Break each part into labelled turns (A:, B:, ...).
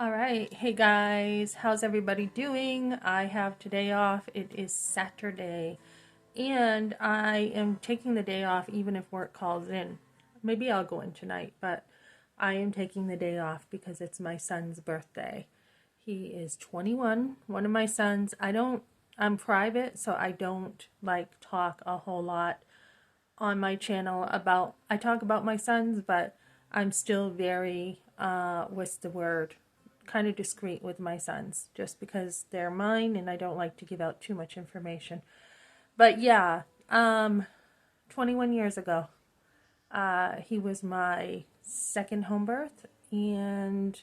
A: All right. Hey guys, how's everybody doing? I have today off. It is Saturday, and I am taking the day off even if work calls in. Maybe I'll go in tonight, but I am taking the day off because it's my son's birthday. He is 21, one of my sons. I'm private, so I don't like talk a whole lot on my channel I talk about my sons, but I'm still very what's the word, kind of discreet with my sons just because they're mine and I don't like to give out too much information. But yeah, 21 years ago, he was my second home birth, and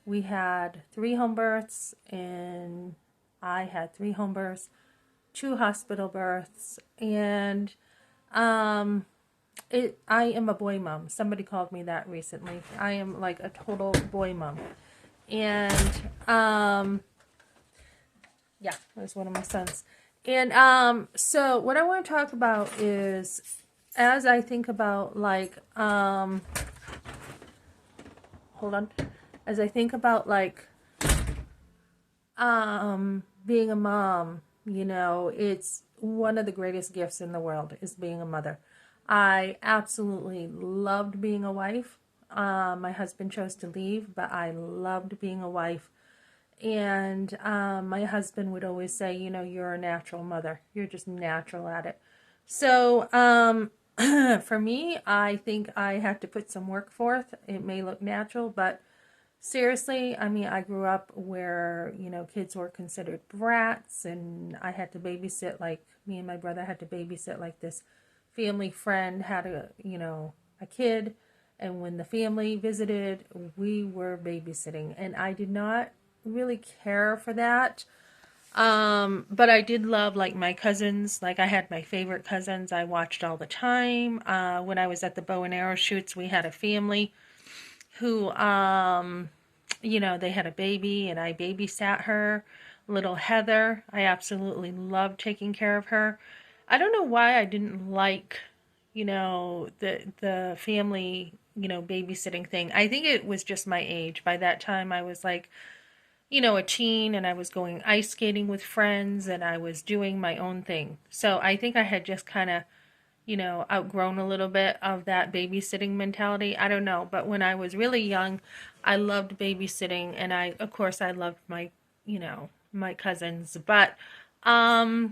A: we had three home births, and I had three home births, two hospital births, and um, I am a boy mom. Somebody called me that recently. I am like a total boy mom. And yeah, that's one of my sons. And so what I want to talk about is, as I think about hold on. As I think about being a mom, it's one of the greatest gifts in the world is being a mother. I absolutely loved being a wife. My husband chose to leave, but I loved being a wife. And my husband would always say, you're a natural mother. You're just natural at it. So for me, I think I have to put some work forth. It may look natural, but seriously, I mean, I grew up where, kids were considered brats, and I had to babysit, like, me and my brother had to babysit, like, this family friend had a kid, and when the family visited, we were babysitting, and I did not really care for that. But I did love, like, my cousins. Like, I had my favorite cousins I watched all the time. When I was at the bow and arrow shoots, we had a family who, they had a baby and I babysat her, little Heather. I absolutely loved taking care of her. I don't know why I didn't like, the family, babysitting thing. I think it was just my age. By that time, I was like, a teen, and I was going ice skating with friends and I was doing my own thing. So I think I had just kind of outgrown a little bit of that babysitting mentality. I don't know. But when I was really young, I loved babysitting, and of course, I loved my cousins. But, so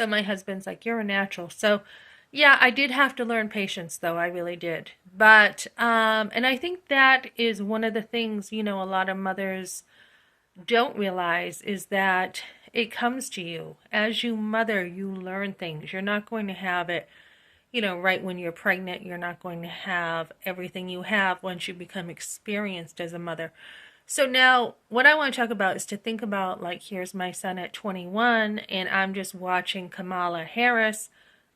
A: my husband's like, you're a natural. So, yeah, I did have to learn patience, though. I really did. But, and I think that is one of the things, a lot of mothers don't realize is that it comes to you. As you mother, you learn things. You're not going to have it, right when you're pregnant. You're not going to have everything you have once you become experienced as a mother. So now what I want to talk about is to think about, like, here's my son at 21, and I'm just watching Kamala Harris,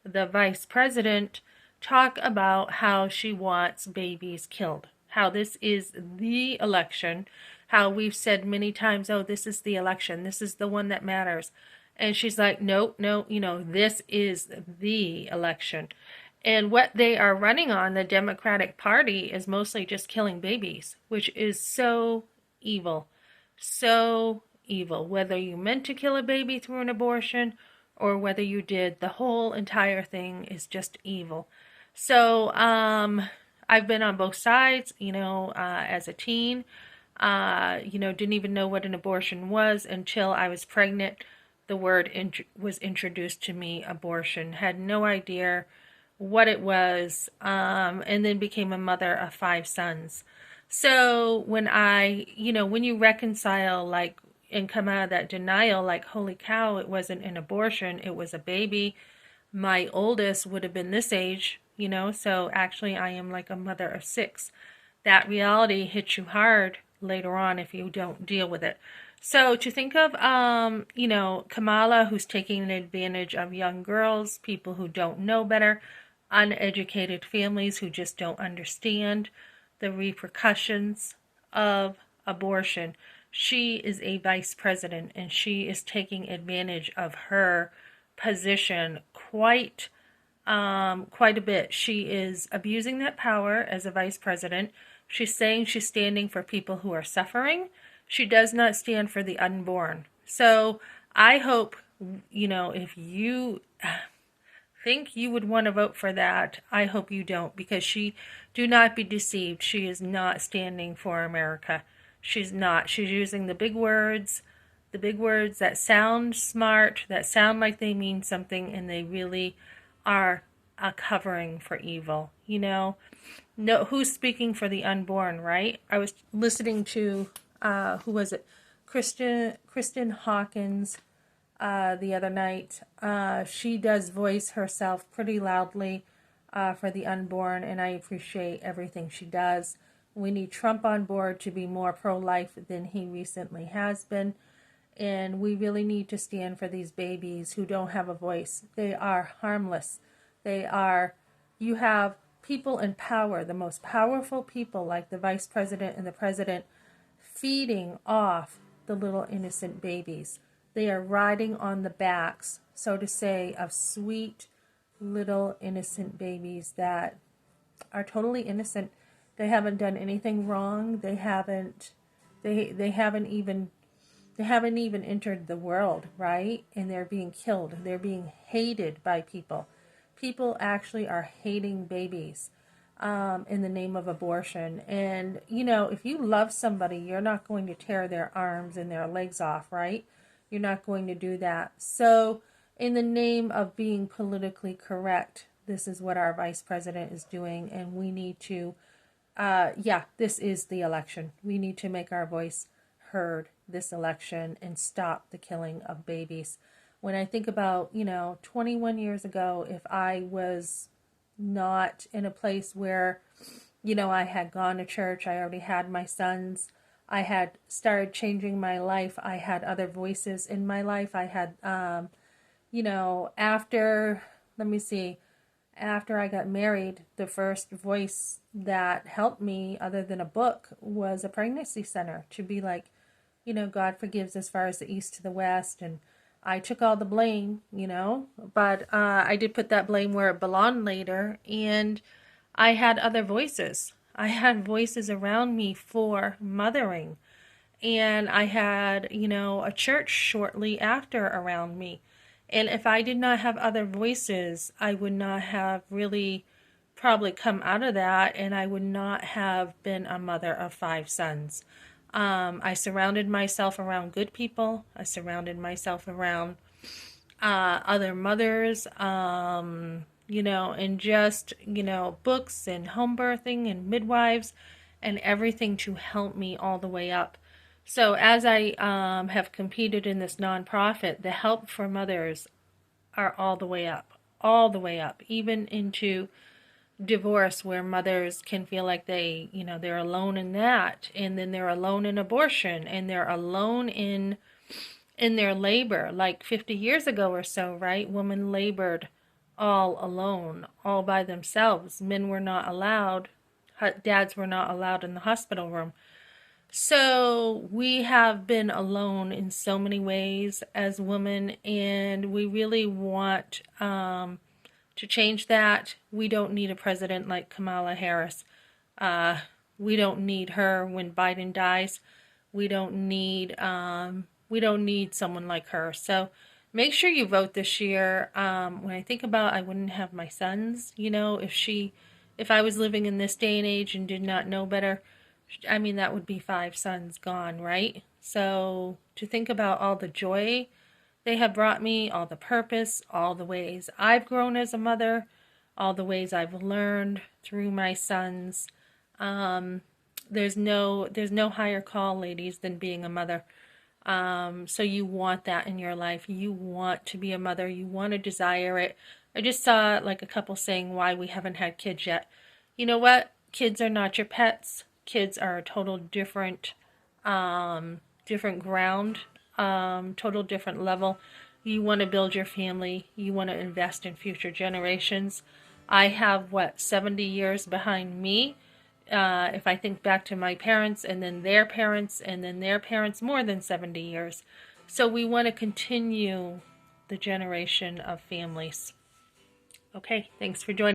A: the vice president, talk about how she wants babies killed. How this is the election. How we've said many times, oh, this is the election. This is the one that matters. And she's like, no, no, this is the election. And what they are running on, the Democratic Party, is mostly just killing babies, which is so evil. So evil. Whether you meant to kill a baby through an abortion or whether you did, the whole entire thing is just evil. So, I've been on both sides, as a teen. Didn't even know what an abortion was until I was pregnant. The word was introduced to me, abortion. Had no idea what it was, and then became a mother of five sons. So when when you reconcile, like, and come out of that denial, like, holy cow, it wasn't an abortion, it was a baby. My oldest would have been this age, so actually I am like a mother of six. That reality hits you hard later on if you don't deal with it. So to think of, Kamala, who's taking advantage of young girls, people who don't know better, uneducated families who just don't understand the repercussions of abortion. She is a vice president, and she is taking advantage of her position quite quite a bit. She is abusing that power as a vice president. She's saying she's standing for people who are suffering. She does not stand for the unborn. So I hope, if you think you would want to vote for that, I hope you don't, because do not be deceived. She is not standing for America. She's not. She's using the big words that sound smart, that sound like they mean something, and they really are a covering for evil. No, who's speaking for the unborn, right? I was listening to, who was it? Kristen Hawkins the other night. She does voice herself pretty loudly for the unborn, and I appreciate everything she does. We need Trump on board to be more pro-life than he recently has been, and we really need to stand for these babies who don't have a voice. They are harmless. You have people in power, the most powerful people like the vice president and the president, feeding off the little innocent babies. They are riding on the backs, so to say, of sweet little innocent babies that are totally innocent. They haven't done anything wrong. They haven't even entered the world, right? And they're being killed. They're being hated by people. People actually are hating babies in the name of abortion. And, if you love somebody, you're not going to tear their arms and their legs off, right? You're not going to do that. So, in the name of being politically correct, this is what our vice president is doing. And we need to, this is the election. We need to make our voice heard this election and stop the killing of babies. When I think about, 21 years ago, if I was not in a place where, I had gone to church, I already had my sons, I had started changing my life, I had other voices in my life, I had, after I got married, the first voice that helped me, other than a book, was a pregnancy center, to be like, God forgives as far as the east to the west, and I took all the blame, but I did put that blame where it belonged later, and I had other voices. I had voices around me for mothering, and I had, a church shortly after around me. And if I did not have other voices, I would not have really probably come out of that, and I would not have been a mother of 5 sons. I surrounded myself around good people. I surrounded myself around other mothers, and just, books and home birthing and midwives and everything to help me all the way up. So as I have competed in this nonprofit, the help for mothers are all the way up, even into divorce, where mothers can feel like they're alone in that, and then they're alone in abortion, and they're alone in their labor. Like 50 years ago or so, right? Women labored all alone, all by themselves. Men were not allowed, dads were not allowed in the hospital room. So we have been alone in so many ways as women, and we really want to change that. We don't need a president like Kamala Harris. We don't need her when Biden dies. We don't need someone like her. So make sure you vote this year. When I think about, I wouldn't have my sons. If I was living in this day and age and did not know better, I mean, that would be 5 sons gone, right? So to think about all the joy they have brought me, all the purpose, all the ways I've grown as a mother, all the ways I've learned through my sons. There's no higher call, ladies, than being a mother. So you want that in your life. You want to be a mother. You want to desire it. I just saw like a couple saying why we haven't had kids yet. You know what? Kids are not your pets. Kids are a total different ground, total different level. You want to build your family. You want to invest in future generations. I have, 70 years behind me. If I think back to my parents and then their parents and then their parents, more than 70 years. So we want to continue the generation of families. Okay, thanks for joining.